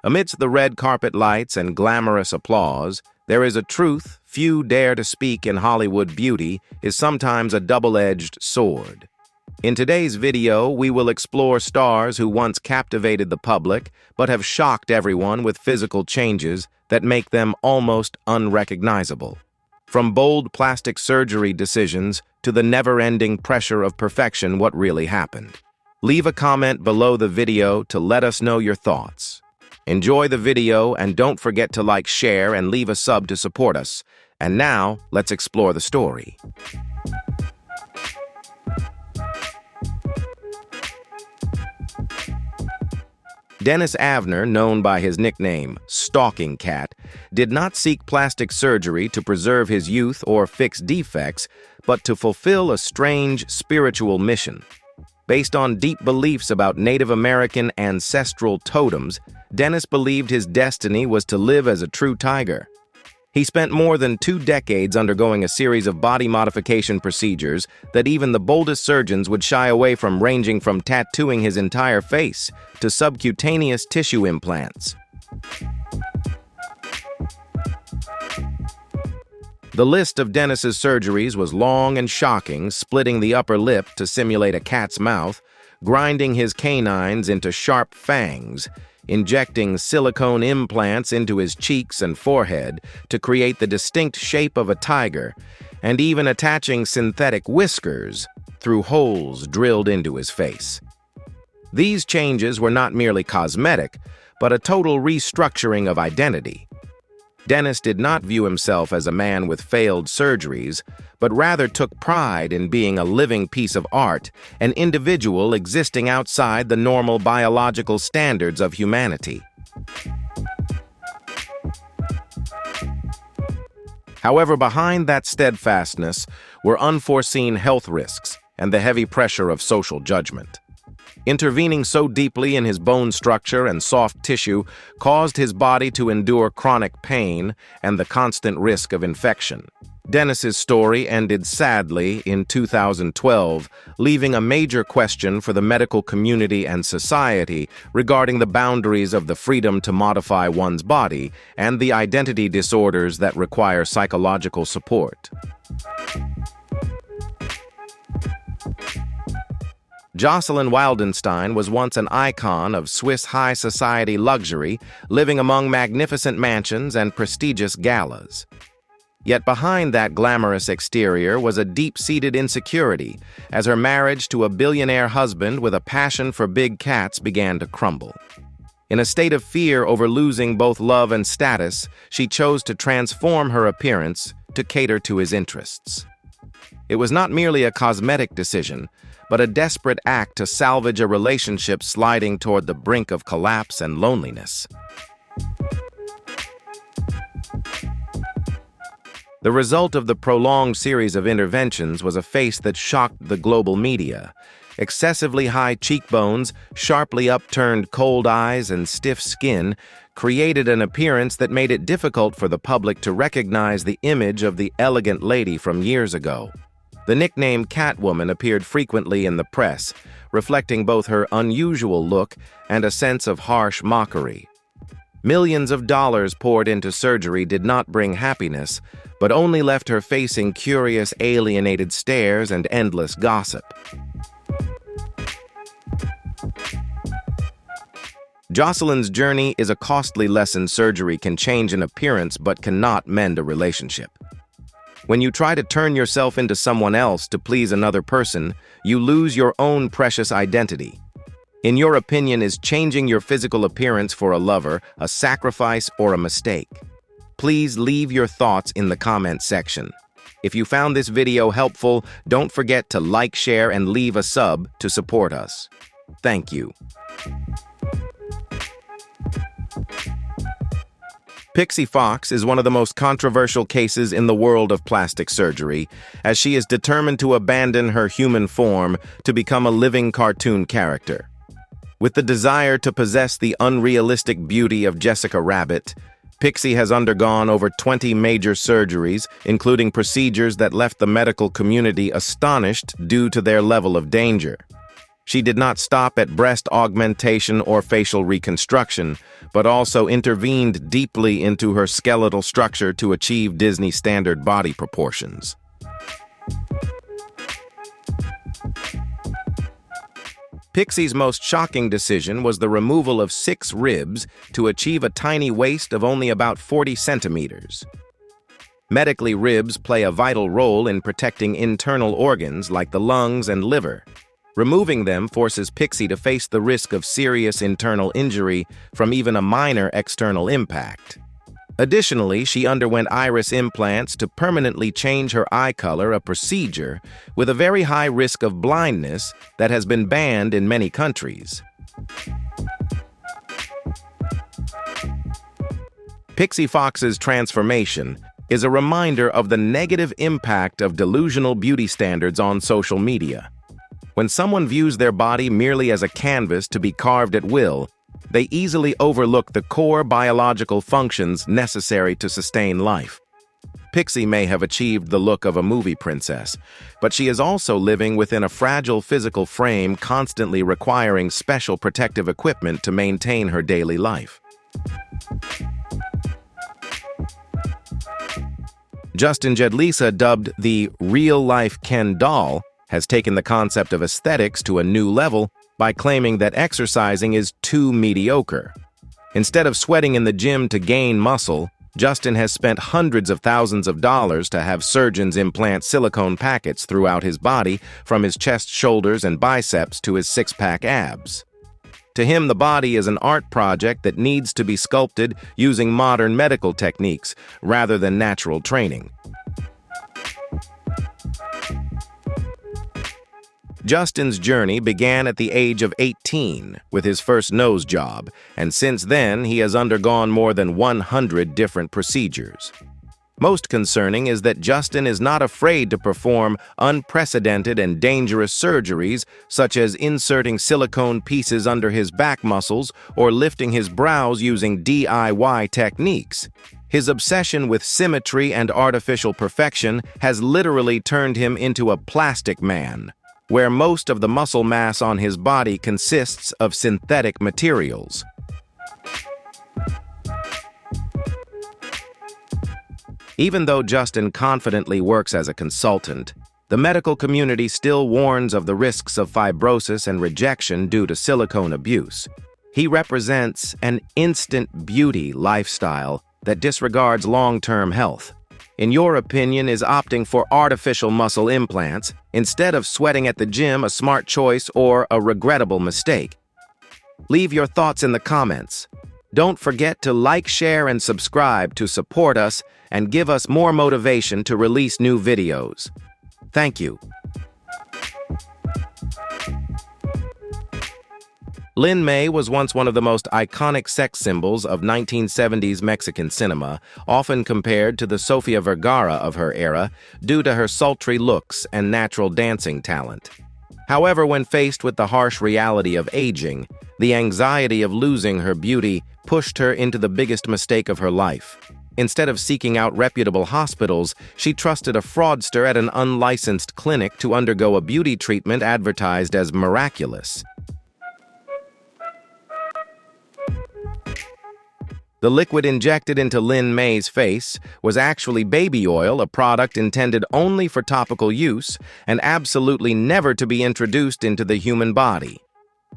Amidst the red carpet lights and glamorous applause, there is a truth few dare to speak in Hollywood. Beauty is sometimes a double-edged sword. In today's video, we will explore stars who once captivated the public but have shocked everyone with physical changes that make them almost unrecognizable. From bold plastic surgery decisions to the never-ending pressure of perfection, what really happened? Leave a comment below the video to let us know your thoughts. Enjoy the video and don't forget to like, share, and leave a sub to support us. And now, let's explore the story. Dennis Avner, known by his nickname, Stalking Cat, did not seek plastic surgery to preserve his youth or fix defects, but to fulfill a strange spiritual mission. Based on deep beliefs about Native American ancestral totems, Dennis believed his destiny was to live as a true tiger. He spent more than 2 decades undergoing a series of body modification procedures that even the boldest surgeons would shy away from, ranging from tattooing his entire face to subcutaneous tissue implants. The list of Dennis's surgeries was long and shocking, splitting the upper lip to simulate a cat's mouth, grinding his canines into sharp fangs, injecting silicone implants into his cheeks and forehead to create the distinct shape of a tiger, and even attaching synthetic whiskers through holes drilled into his face. These changes were not merely cosmetic, but a total restructuring of identity. Dennis did not view himself as a man with failed surgeries, but rather took pride in being a living piece of art, an individual existing outside the normal biological standards of humanity. However, behind that steadfastness were unforeseen health risks and the heavy pressure of social judgment. Intervening so deeply in his bone structure and soft tissue caused his body to endure chronic pain and the constant risk of infection. Dennis's story ended sadly in 2012, leaving a major question for the medical community and society regarding the boundaries of the freedom to modify one's body and the identity disorders that require psychological support. Jocelyn Wildenstein was once an icon of Swiss high society luxury, living among magnificent mansions and prestigious galas. Yet behind that glamorous exterior was a deep-seated insecurity, as her marriage to a billionaire husband with a passion for big cats began to crumble. In a state of fear over losing both love and status, she chose to transform her appearance to cater to his interests. It was not merely a cosmetic decision, but a desperate act to salvage a relationship sliding toward the brink of collapse and loneliness. The result of the prolonged series of interventions was a face that shocked the global media. Excessively high cheekbones, sharply upturned cold eyes, and stiff skin created an appearance that made it difficult for the public to recognize the image of the elegant lady from years ago. The nickname Catwoman appeared frequently in the press, reflecting both her unusual look and a sense of harsh mockery. Millions of dollars poured into surgery did not bring happiness, but only left her facing curious, alienated stares and endless gossip. Jocelyn's journey is a costly lesson. Surgery can change an appearance but cannot mend a relationship. When you try to turn yourself into someone else to please another person, you lose your own precious identity. In your opinion, is changing your physical appearance for a lover a sacrifice or a mistake? Please leave your thoughts in the comment section. If you found this video helpful, don't forget to like, share, and leave a sub to support us. Thank you. Pixie Fox is one of the most controversial cases in the world of plastic surgery, as she is determined to abandon her human form to become a living cartoon character. With the desire to possess the unrealistic beauty of Jessica Rabbit, Pixie has undergone over 20 major surgeries, including procedures that left the medical community astonished due to their level of danger. She did not stop at breast augmentation or facial reconstruction, but also intervened deeply into her skeletal structure to achieve Disney standard body proportions. Pixie's most shocking decision was the removal of 6 ribs to achieve a tiny waist of only about 40 centimeters. Medically, ribs play a vital role in protecting internal organs like the lungs and liver. Removing them forces Pixie to face the risk of serious internal injury from even a minor external impact. Additionally, she underwent iris implants to permanently change her eye color, a procedure with a very high risk of blindness that has been banned in many countries. Pixie Fox's transformation is a reminder of the negative impact of delusional beauty standards on social media. When someone views their body merely as a canvas to be carved at will, they easily overlook the core biological functions necessary to sustain life. Pixie may have achieved the look of a movie princess, but she is also living within a fragile physical frame, constantly requiring special protective equipment to maintain her daily life. Justin Jedlisa, dubbed the real-life Ken doll, has taken the concept of aesthetics to a new level by claiming that exercising is too mediocre. Instead of sweating in the gym to gain muscle, Justin has spent hundreds of thousands of dollars to have surgeons implant silicone packets throughout his body, from his chest, shoulders, and biceps to his six-pack abs. To him, the body is an art project that needs to be sculpted using modern medical techniques rather than natural training. Justin's journey began at the age of 18 with his first nose job, and since then he has undergone more than 100 different procedures. Most concerning is that Justin is not afraid to perform unprecedented and dangerous surgeries, such as inserting silicone pieces under his back muscles or lifting his brows using DIY techniques. His obsession with symmetry and artificial perfection has literally turned him into a plastic man, where most of the muscle mass on his body consists of synthetic materials. Even though Justin confidently works as a consultant, the medical community still warns of the risks of fibrosis and rejection due to silicone abuse. He represents an instant beauty lifestyle that disregards long-term health. In your opinion, is opting for artificial muscle implants instead of sweating at the gym a smart choice or a regrettable mistake? Leave your thoughts in the comments. Don't forget to like, share, and subscribe to support us and give us more motivation to release new videos. Thank you. Lin May was once one of the most iconic sex symbols of 1970s Mexican cinema, often compared to the Sofia Vergara of her era due to her sultry looks and natural dancing talent. However, when faced with the harsh reality of aging, the anxiety of losing her beauty pushed her into the biggest mistake of her life. Instead of seeking out reputable hospitals, she trusted a fraudster at an unlicensed clinic to undergo a beauty treatment advertised as miraculous. The liquid injected into Lin May's face was actually baby oil, a product intended only for topical use and absolutely never to be introduced into the human body.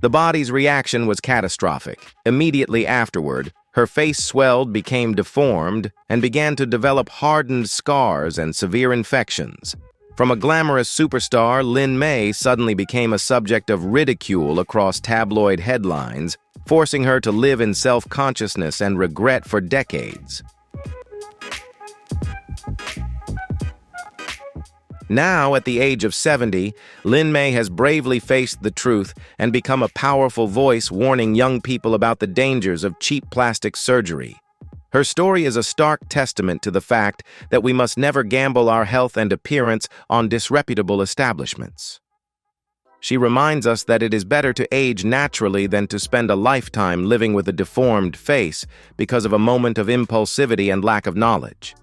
The body's reaction was catastrophic. Immediately afterward, her face swelled, became deformed, and began to develop hardened scars and severe infections. From a glamorous superstar, Lin May suddenly became a subject of ridicule across tabloid headlines, forcing her to live in self-consciousness and regret for decades. Now, at the age of 70, Lin May has bravely faced the truth and become a powerful voice warning young people about the dangers of cheap plastic surgery. Her story is a stark testament to the fact that we must never gamble our health and appearance on disreputable establishments. She reminds us that it is better to age naturally than to spend a lifetime living with a deformed face because of a moment of impulsivity and lack of knowledge.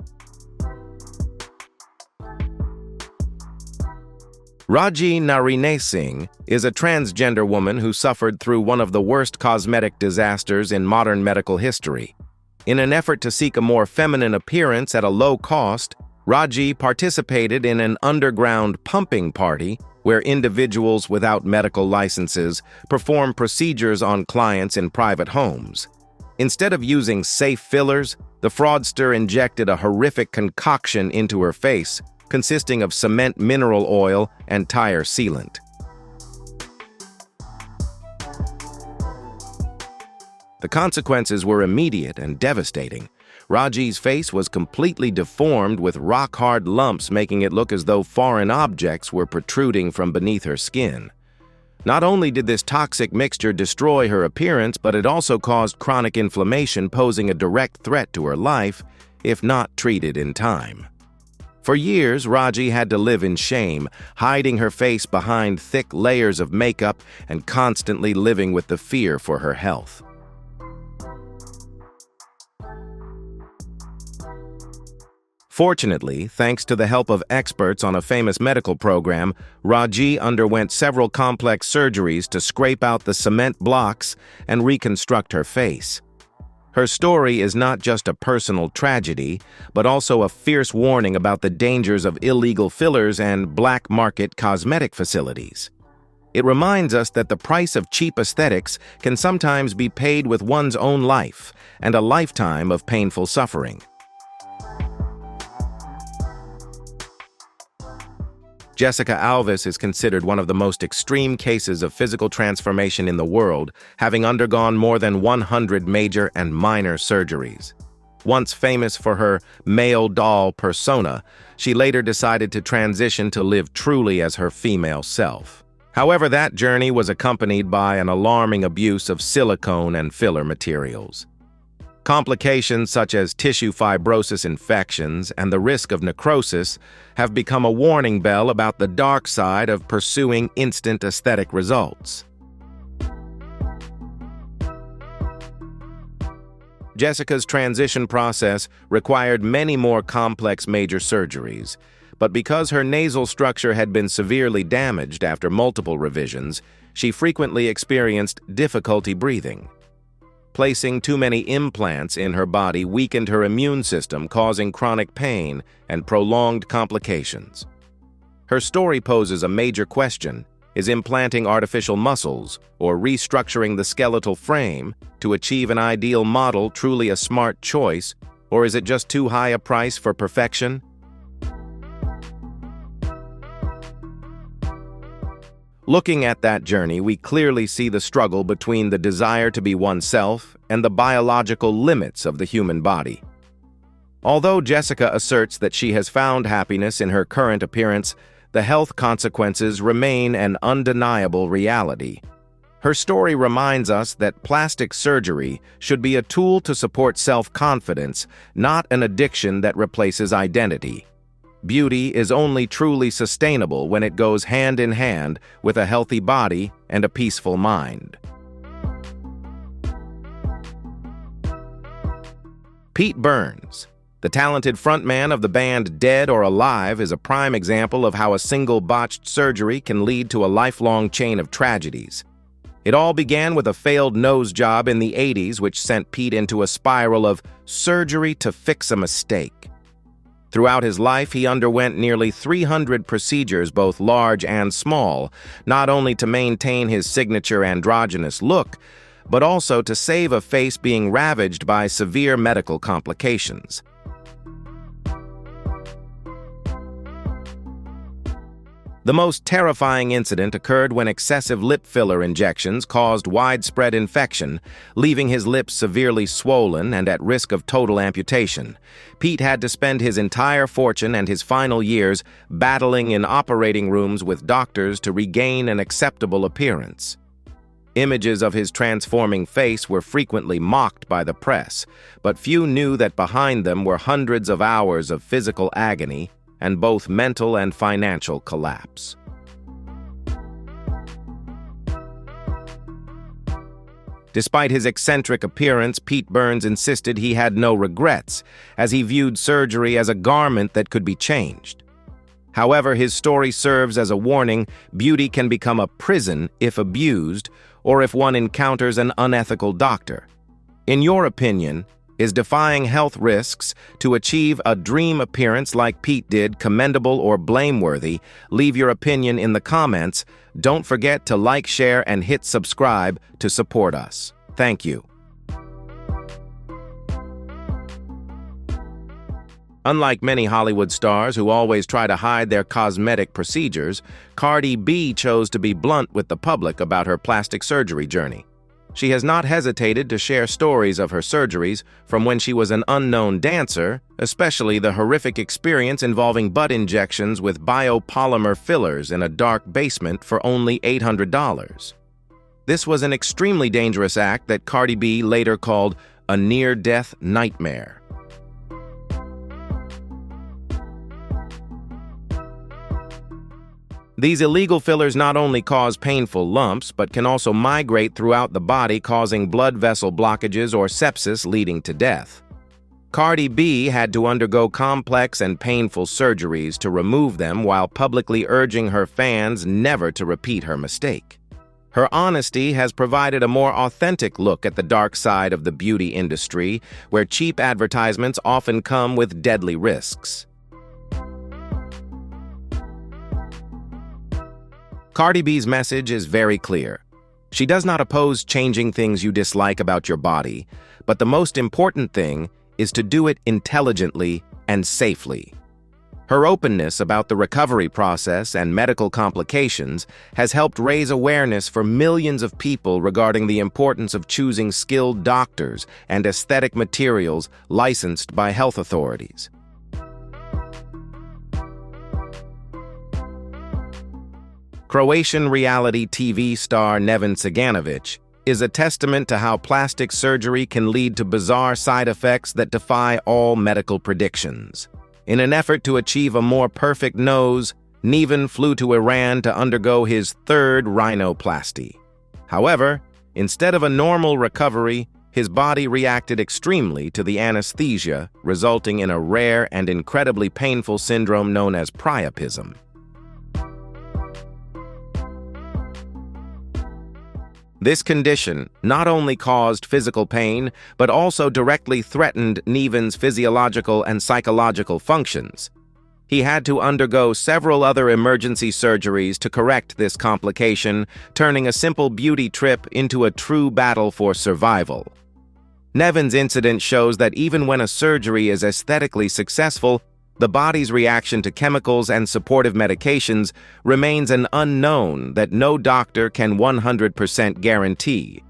Raji Narine Singh is a transgender woman who suffered through one of the worst cosmetic disasters in modern medical history. In an effort to seek a more feminine appearance at a low cost, Raji participated in an underground pumping party where individuals without medical licenses perform procedures on clients in private homes. Instead of using safe fillers, the fraudster injected a horrific concoction into her face, consisting of cement mineral oil and tire sealant. The consequences were immediate and devastating. Raji's face was completely deformed with rock-hard lumps, making it look as though foreign objects were protruding from beneath her skin. Not only did this toxic mixture destroy her appearance, but it also caused chronic inflammation, posing a direct threat to her life if not treated in time. For years, Raji had to live in shame, hiding her face behind thick layers of makeup and constantly living with the fear for her health. Fortunately, thanks to the help of experts on a famous medical program, Raji underwent several complex surgeries to scrape out the cement blocks and reconstruct her face. Her story is not just a personal tragedy, but also a fierce warning about the dangers of illegal fillers and black market cosmetic facilities. It reminds us that the price of cheap aesthetics can sometimes be paid with one's own life and a lifetime of painful suffering. Jessica Alvis is considered one of the most extreme cases of physical transformation in the world, having undergone more than 100 major and minor surgeries. Once famous for her male doll persona, she later decided to transition to live truly as her female self. However, that journey was accompanied by an alarming abuse of silicone and filler materials. Complications such as tissue fibrosis infections and the risk of necrosis have become a warning bell about the dark side of pursuing instant aesthetic results. Jessica's transition process required many more complex major surgeries, but because her nasal structure had been severely damaged after multiple revisions, she frequently experienced difficulty breathing. Placing too many implants in her body weakened her immune system, causing chronic pain and prolonged complications. Her story poses a major question: is implanting artificial muscles or restructuring the skeletal frame to achieve an ideal model truly a smart choice, or is it just too high a price for perfection? Looking at that journey, we clearly see the struggle between the desire to be oneself and the biological limits of the human body. Although Jessica asserts that she has found happiness in her current appearance, the health consequences remain an undeniable reality. Her story reminds us that plastic surgery should be a tool to support self-confidence, not an addiction that replaces identity. Beauty is only truly sustainable when it goes hand in hand with a healthy body and a peaceful mind. Pete Burns, the talented frontman of the band Dead or Alive, is a prime example of how a single botched surgery can lead to a lifelong chain of tragedies. It all began with a failed nose job in the 80s, which sent Pete into a spiral of surgery to fix a mistake. Throughout his life, he underwent nearly 300 procedures, both large and small, not only to maintain his signature androgynous look, but also to save a face being ravaged by severe medical complications. The most terrifying incident occurred when excessive lip filler injections caused widespread infection, leaving his lips severely swollen and at risk of total amputation. Pete had to spend his entire fortune and his final years battling in operating rooms with doctors to regain an acceptable appearance. Images of his transforming face were frequently mocked by the press, but few knew that behind them were hundreds of hours of physical agony and both mental and financial collapse. Despite his eccentric appearance, Pete Burns insisted he had no regrets, as he viewed surgery as a garment that could be changed. However, his story serves as a warning: beauty can become a prison if abused or if one encounters an unethical doctor. In your opinion, is defying health risks to achieve a dream appearance like Pete did commendable or blameworthy? Leave your opinion in the comments. Don't forget to like, share, and hit subscribe to support us. Thank you. Unlike many Hollywood stars who always try to hide their cosmetic procedures, Cardi B chose to be blunt with the public about her plastic surgery journey. She has not hesitated to share stories of her surgeries from when she was an unknown dancer, especially the horrific experience involving butt injections with biopolymer fillers in a dark basement for only $800. This was an extremely dangerous act that Cardi B later called a near-death nightmare. These illegal fillers not only cause painful lumps, but can also migrate throughout the body, causing blood vessel blockages or sepsis, leading to death. Cardi B had to undergo complex and painful surgeries to remove them, while publicly urging her fans never to repeat her mistake. Her honesty has provided a more authentic look at the dark side of the beauty industry, where cheap advertisements often come with deadly risks. Cardi B's message is very clear. She does not oppose changing things you dislike about your body, but the most important thing is to do it intelligently and safely. Her openness about the recovery process and medical complications has helped raise awareness for millions of people regarding the importance of choosing skilled doctors and aesthetic materials licensed by health authorities. Croatian reality TV star Neven Ciganovic is a testament to how plastic surgery can lead to bizarre side effects that defy all medical predictions. In an effort to achieve a more perfect nose, Neven flew to Iran to undergo his third rhinoplasty. However, instead of a normal recovery, his body reacted extremely to the anesthesia, resulting in a rare and incredibly painful syndrome known as priapism. This condition not only caused physical pain, but also directly threatened Neven's physiological and psychological functions. He had to undergo several other emergency surgeries to correct this complication, turning a simple beauty trip into a true battle for survival. Neven's incident shows that even when a surgery is aesthetically successful, the body's reaction to chemicals and supportive medications remains an unknown that no doctor can 100% guarantee.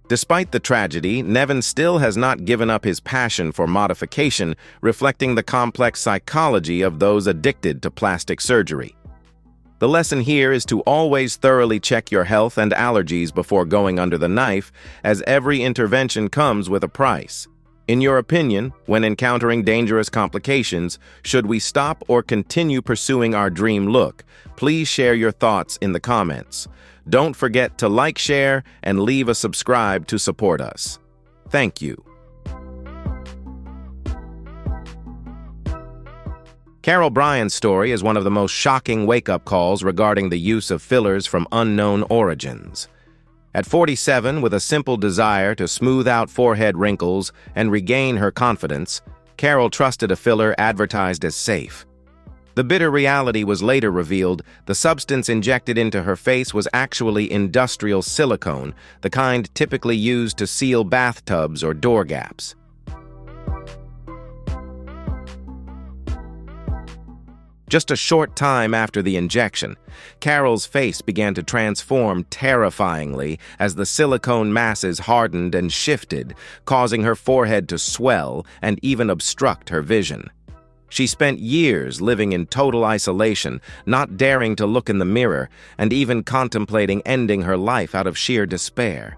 Despite the tragedy, Neven still has not given up his passion for modification, reflecting the complex psychology of those addicted to plastic surgery. The lesson here is to always thoroughly check your health and allergies before going under the knife, as every intervention comes with a price. In your opinion, when encountering dangerous complications, should we stop or continue pursuing our dream look? Please share your thoughts in the comments. Don't forget to like, share, and leave a subscribe to support us. Thank you. Carol Bryan's story is one of the most shocking wake-up calls regarding the use of fillers from unknown origins. At 47, with a simple desire to smooth out forehead wrinkles and regain her confidence, Carol trusted a filler advertised as safe. The bitter reality was later revealed. The substance injected into her face was actually industrial silicone, the kind typically used to seal bathtubs or door gaps. Just a short time after the injection, Carol's face began to transform terrifyingly as the silicone masses hardened and shifted, causing her forehead to swell and even obstruct her vision. She spent years living in total isolation, not daring to look in the mirror, and even contemplating ending her life out of sheer despair.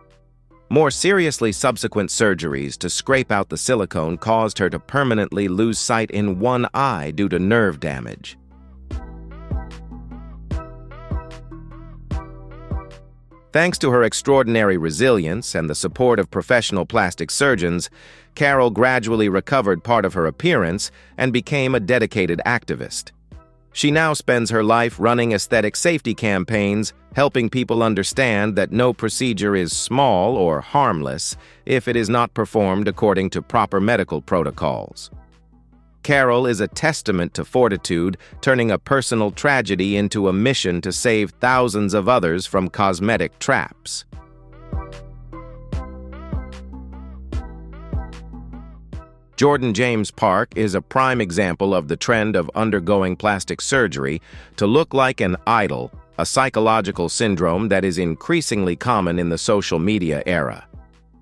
More seriously, subsequent surgeries to scrape out the silicone caused her to permanently lose sight in one eye due to nerve damage. Thanks to her extraordinary resilience and the support of professional plastic surgeons, Carol gradually recovered part of her appearance and became a dedicated activist. She now spends her life running aesthetic safety campaigns, helping people understand that no procedure is small or harmless if it is not performed according to proper medical protocols. Carol is a testament to fortitude, turning a personal tragedy into a mission to save thousands of others from cosmetic traps. Jordan James Park is a prime example of the trend of undergoing plastic surgery to look like an idol, a psychological syndrome that is increasingly common in the social media era.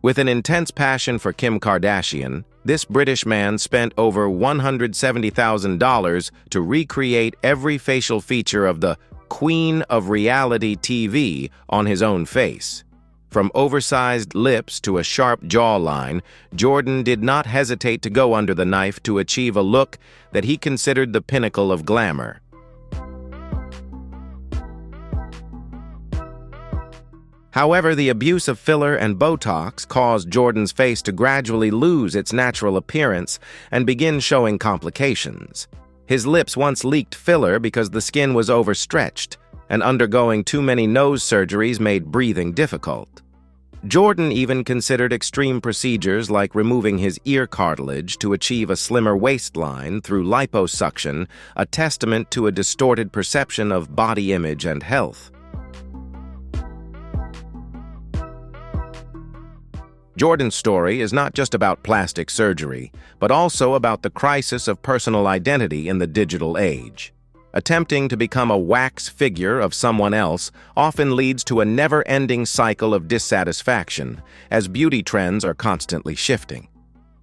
With an intense passion for Kim Kardashian, this British man spent over $170,000 to recreate every facial feature of the Queen of Reality TV on his own face. From oversized lips to a sharp jawline, Jordan did not hesitate to go under the knife to achieve a look that he considered the pinnacle of glamour. However, the abuse of filler and Botox caused Jordan's face to gradually lose its natural appearance and begin showing complications. His lips once leaked filler because the skin was overstretched, and undergoing too many nose surgeries made breathing difficult. Jordan even considered extreme procedures like removing his ear cartilage to achieve a slimmer waistline through liposuction, a testament to a distorted perception of body image and health. Jordan's story is not just about plastic surgery, but also about the crisis of personal identity in the digital age. Attempting to become a wax figure of someone else often leads to a never-ending cycle of dissatisfaction, as beauty trends are constantly shifting.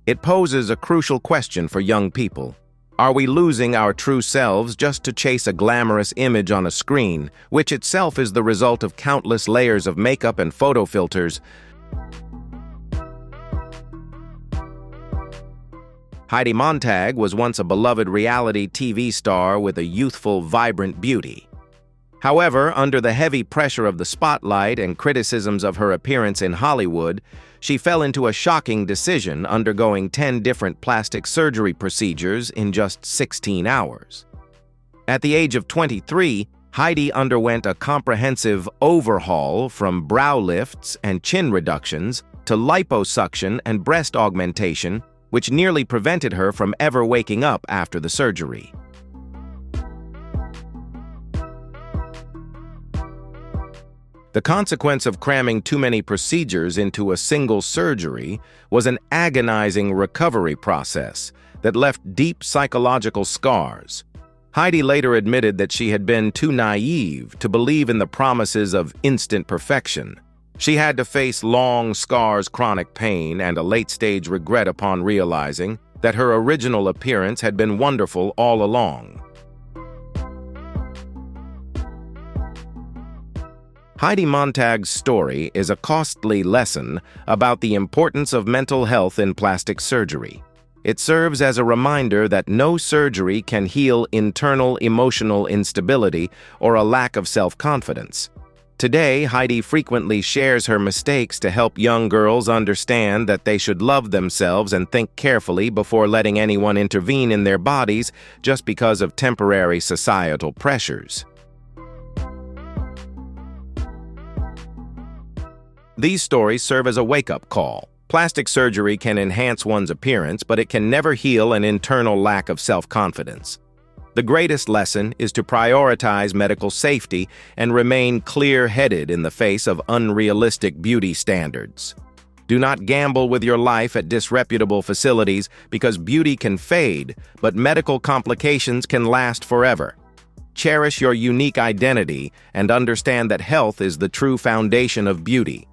It poses a crucial question for young people. Are we losing our true selves just to chase a glamorous image on a screen, which itself is the result of countless layers of makeup and photo filters? Heidi Montag was once a beloved reality TV star with a youthful, vibrant beauty. However, under the heavy pressure of the spotlight and criticisms of her appearance in Hollywood, she fell into a shocking decision, undergoing 10 different plastic surgery procedures in just 16 hours. At the age of 23, Heidi underwent a comprehensive overhaul from brow lifts and chin reductions to liposuction and breast augmentation, which nearly prevented her from ever waking up after the surgery. The consequence of cramming too many procedures into a single surgery was an agonizing recovery process that left deep psychological scars. Heidi later admitted that she had been too naive to believe in the promises of instant perfection. She had to face long scars, chronic pain, and a late-stage regret upon realizing that her original appearance had been wonderful all along. Heidi Montag's story is a costly lesson about the importance of mental health in plastic surgery. It serves as a reminder that no surgery can heal internal emotional instability or a lack of self-confidence. Today, Heidi frequently shares her mistakes to help young girls understand that they should love themselves and think carefully before letting anyone intervene in their bodies just because of temporary societal pressures. These stories serve as a wake-up call. Plastic surgery can enhance one's appearance, but it can never heal an internal lack of self-confidence. The greatest lesson is to prioritize medical safety and remain clear-headed in the face of unrealistic beauty standards. Do not gamble with your life at disreputable facilities because beauty can fade, but medical complications can last forever. Cherish your unique identity and understand that health is the true foundation of beauty.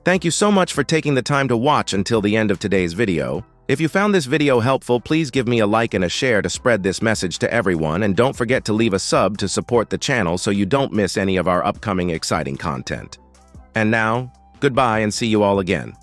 Thank you so much for taking the time to watch until the end of today's video. If you found this video helpful, please give me a like and a share to spread this message to everyone, and don't forget to leave a sub to support the channel so you don't miss any of our upcoming exciting content. And now, goodbye and see you all again.